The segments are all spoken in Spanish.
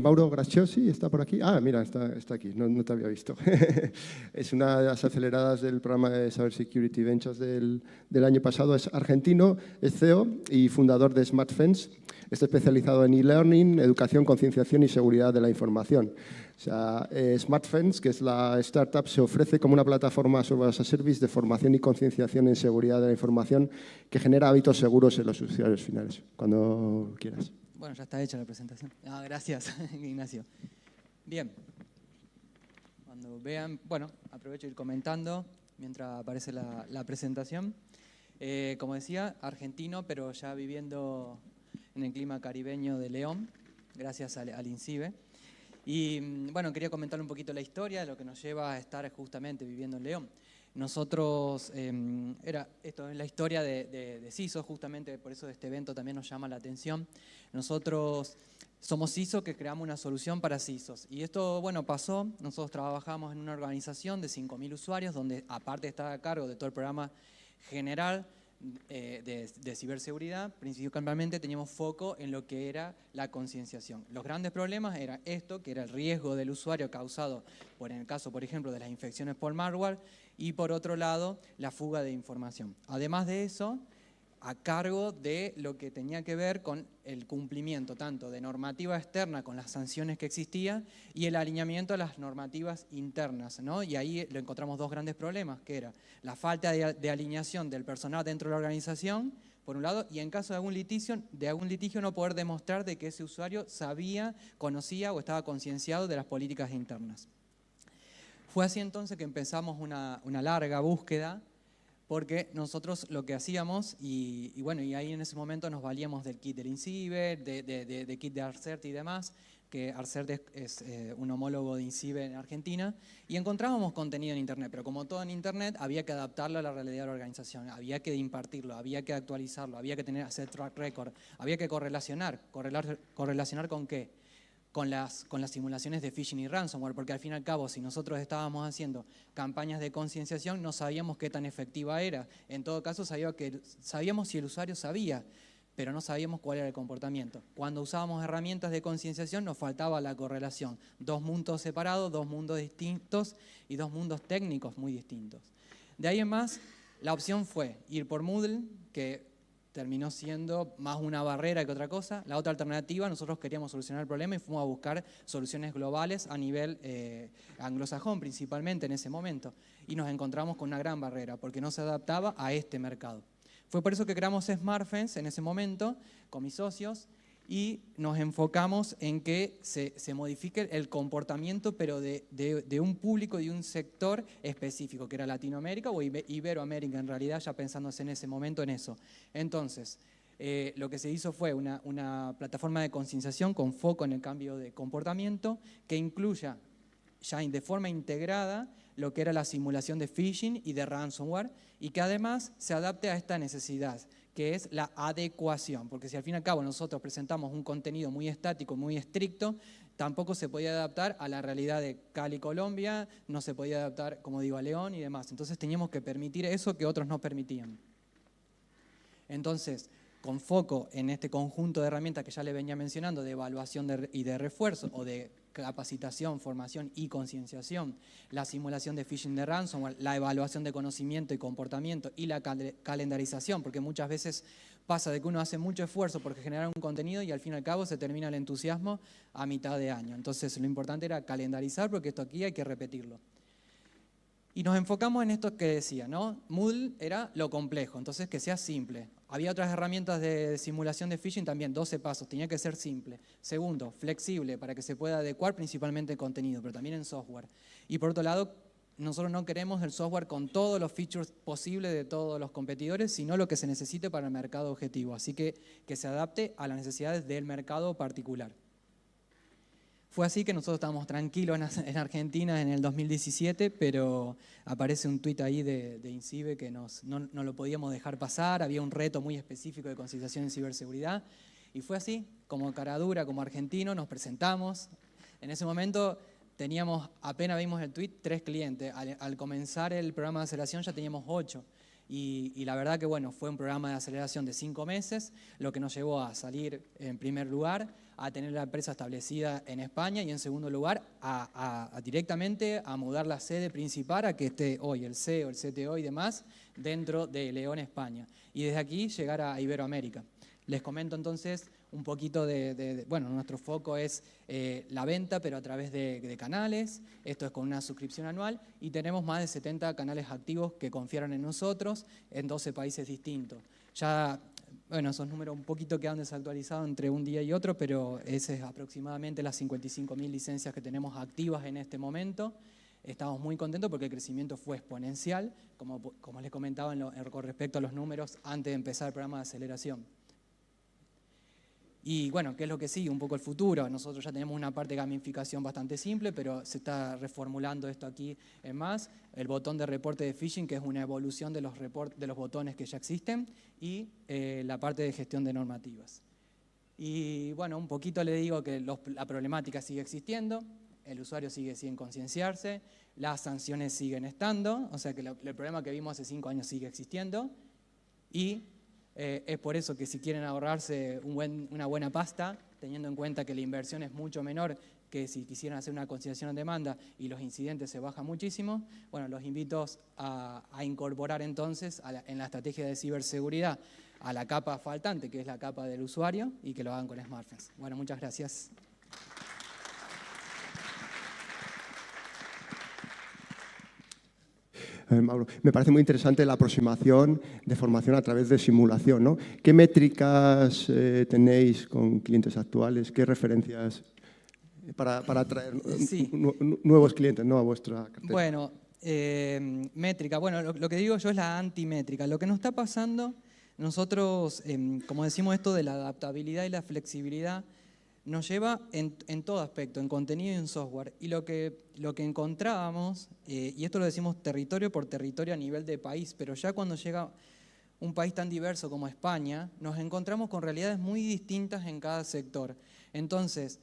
Mauro Graciosi está por aquí. Ah, mira, está aquí, no te había visto. Es una de las aceleradas del programa de Cyber Security Ventures del año pasado. Es argentino, es CEO y fundador de SmartFence. Está especializado en e-learning, educación, concienciación y seguridad de la información. O sea, SmartFence, que es la startup, se ofrece como una plataforma software as a service de formación y concienciación en seguridad de la información que genera hábitos seguros en los usuarios finales. Cuando quieras. Bueno, ya está hecha la presentación. Gracias, Ignacio. Bien. Cuando vean, bueno, aprovecho de ir comentando mientras aparece la presentación. Como decía, argentino, pero ya viviendo en el clima caribeño de León, gracias al INCIBE. Y bueno, quería comentar un poquito la historia de lo que nos lleva a estar justamente viviendo en León. Nosotros, esto es la historia de CISO, justamente por eso este evento también nos llama la atención. Nosotros somos CISO que creamos una solución para CISOs. Y esto, bueno, pasó, nosotros trabajamos en una organización de 5.000 usuarios, donde aparte estaba a cargo de todo el programa general de ciberseguridad, principalmente teníamos foco en lo que era la concienciación. Los grandes problemas era esto, que era el riesgo del usuario causado en el caso, por ejemplo, de las infecciones por malware, y por otro lado, la fuga de información. Además de eso, a cargo de lo que tenía que ver con el cumplimiento tanto de normativa externa con las sanciones que existían y el alineamiento a las normativas internas, ¿no? Y ahí lo encontramos dos grandes problemas, que era la falta de alineación del personal dentro de la organización, por un lado, y en caso de algún litigio no poder demostrar de que ese usuario sabía, conocía o estaba concienciado de las políticas internas. Fue así entonces que empezamos una larga búsqueda, porque nosotros lo que hacíamos, y bueno, y ahí en ese momento nos valíamos del kit del INCIBE, de kit de ARCERT y demás, que ARCERT es un homólogo de INCIBE en Argentina, y encontrábamos contenido en Internet, pero como todo en Internet, había que adaptarlo a la realidad de la organización, había que impartirlo, había que actualizarlo, había que hacer track record, había que correlacionar ¿con qué? Con las simulaciones de phishing y ransomware, porque al fin y al cabo, si nosotros estábamos haciendo campañas de concienciación, no sabíamos qué tan efectiva era. En todo caso, sabíamos si el usuario sabía, pero no sabíamos cuál era el comportamiento. Cuando usábamos herramientas de concienciación, nos faltaba la correlación. Dos mundos separados, dos mundos distintos y dos mundos técnicos muy distintos. De ahí en más, la opción fue ir por Moodle, que terminó siendo más una barrera que otra cosa. La otra alternativa, nosotros queríamos solucionar el problema y fuimos a buscar soluciones globales a nivel anglosajón principalmente en ese momento. Y nos encontramos con una gran barrera porque no se adaptaba a este mercado. Fue por eso que creamos SmartFence en ese momento con mis socios y nos enfocamos en que se modifique el comportamiento, pero de un público, de un sector específico, que era Latinoamérica o Iberoamérica en realidad, ya pensándose en ese momento en eso. Entonces, lo que se hizo fue una plataforma de concienciación con foco en el cambio de comportamiento que incluya ya de forma integrada lo que era la simulación de phishing y de ransomware y que además se adapte a esta necesidad, que es la adecuación, porque si al fin y al cabo nosotros presentamos un contenido muy estático, muy estricto, tampoco se podía adaptar a la realidad de Cali, Colombia, no se podía adaptar, como digo, a León y demás. Entonces teníamos que permitir eso que otros no permitían. Entonces, con foco en este conjunto de herramientas que ya le venía mencionando, de evaluación y de refuerzo o de capacitación, formación y concienciación, la simulación de phishing de ransomware, la evaluación de conocimiento y comportamiento y la calendarización, porque muchas veces pasa de que uno hace mucho esfuerzo por generar un contenido y al fin y al cabo se termina el entusiasmo a mitad de año. Entonces lo importante era calendarizar porque esto aquí hay que repetirlo. Y nos enfocamos en esto que decía, ¿no? Moodle era lo complejo, entonces que sea simple. Había otras herramientas de simulación de phishing también, 12 pasos, tenía que ser simple. Segundo, flexible para que se pueda adecuar principalmente en contenido, pero también en software. Y por otro lado, nosotros no queremos el software con todos los features posibles de todos los competidores, sino lo que se necesite para el mercado objetivo. Así que se adapte a las necesidades del mercado particular. Fue así que nosotros estábamos tranquilos en Argentina en el 2017, pero aparece un tuit ahí de INCIBE que no lo podíamos dejar pasar, había un reto muy específico de concienciación en ciberseguridad, y fue así, como caradura, como argentino, nos presentamos. En ese momento apenas vimos el tuit, 3 clientes. Al comenzar el programa de aceleración ya teníamos 8. Y la verdad que bueno, fue un programa de aceleración de 5 meses, lo que nos llevó a salir en primer lugar, a tener la empresa establecida en España y en segundo lugar directamente a mudar la sede principal a que esté hoy el CEO, el CTO y demás dentro de León, España. Y desde aquí llegar a Iberoamérica. Les comento entonces un poquito bueno, nuestro foco es la venta, pero a través de canales. Esto es con una suscripción anual y tenemos más de 70 canales activos que confiaron en nosotros en 12 países distintos. Ya, bueno, esos números un poquito quedan desactualizados entre un día y otro, pero ese es aproximadamente las 55.000 licencias que tenemos activas en este momento. Estamos muy contentos porque el crecimiento fue exponencial, como les comentaba con respecto a los números antes de empezar el programa de aceleración. Y bueno, ¿qué es lo que sigue? Un poco el futuro. Nosotros ya tenemos una parte de gamificación bastante simple, pero se está reformulando esto aquí en más. El botón de reporte de phishing, que es una evolución de los botones que ya existen, y la parte de gestión de normativas. Y bueno, un poquito le digo que la problemática sigue existiendo, el usuario sigue sin concienciarse, las sanciones siguen estando, o sea que el problema que vimos hace 5 años sigue existiendo, y es por eso que si quieren ahorrarse una buena pasta, teniendo en cuenta que la inversión es mucho menor que si quisieran hacer una conciliación en demanda y los incidentes se bajan muchísimo, bueno, los invito a incorporar entonces en la estrategia de ciberseguridad a la capa faltante, que es la capa del usuario, y que lo hagan con SmartFence. Bueno, muchas gracias. Mauro, me parece muy interesante la aproximación de formación a través de simulación, ¿no? ¿Qué métricas tenéis con clientes actuales? ¿Qué referencias para atraer nuevos clientes, ¿no?, a vuestra cartera? Bueno, métrica. Bueno, lo que digo yo es la antimétrica. Lo que nos está pasando, nosotros, como decimos esto de la adaptabilidad y la flexibilidad, nos lleva en todo aspecto, en contenido y en software. Y lo que encontrábamos, y esto lo decimos territorio por territorio a nivel de país, pero ya cuando llega un país tan diverso como España, nos encontramos con realidades muy distintas en cada sector. Entonces,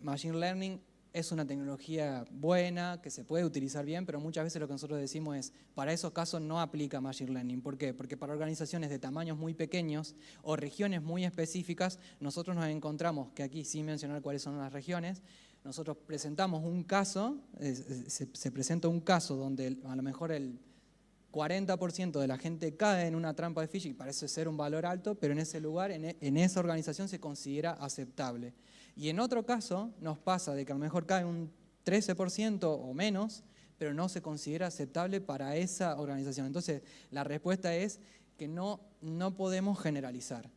Machine Learning es una tecnología buena, que se puede utilizar bien, pero muchas veces lo que nosotros decimos es, para esos casos no aplica Machine Learning. ¿Por qué? Porque para organizaciones de tamaños muy pequeños o regiones muy específicas, nosotros nos encontramos, que aquí sin mencionar cuáles son las regiones, nosotros presentamos un caso, se presenta un caso donde a lo mejor el 40% de la gente cae en una trampa de phishing, parece ser un valor alto, pero en ese lugar, en esa organización se considera aceptable. Y en otro caso nos pasa de que a lo mejor cae un 13% o menos, pero no se considera aceptable para esa organización. Entonces, la respuesta es que no podemos generalizar,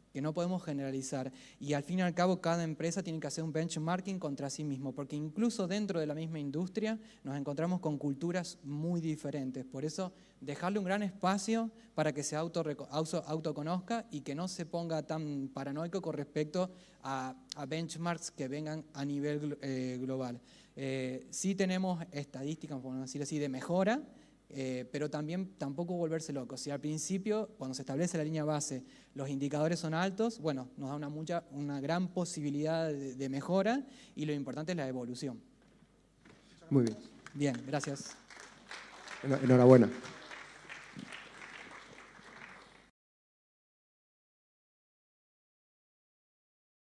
y al fin y al cabo cada empresa tiene que hacer un benchmarking contra sí mismo, porque incluso dentro de la misma industria nos encontramos con culturas muy diferentes. Por eso, dejarle un gran espacio para que se autoconozca y que no se ponga tan paranoico con respecto a benchmarks que vengan a nivel global. Sí tenemos estadísticas, podemos decir así, de mejora, pero también tampoco volverse loco. Si al principio, cuando se establece la línea base, los indicadores son altos, bueno, nos da una gran posibilidad de mejora, y lo importante es la evolución. Muy bien. Bien, gracias. Enhorabuena.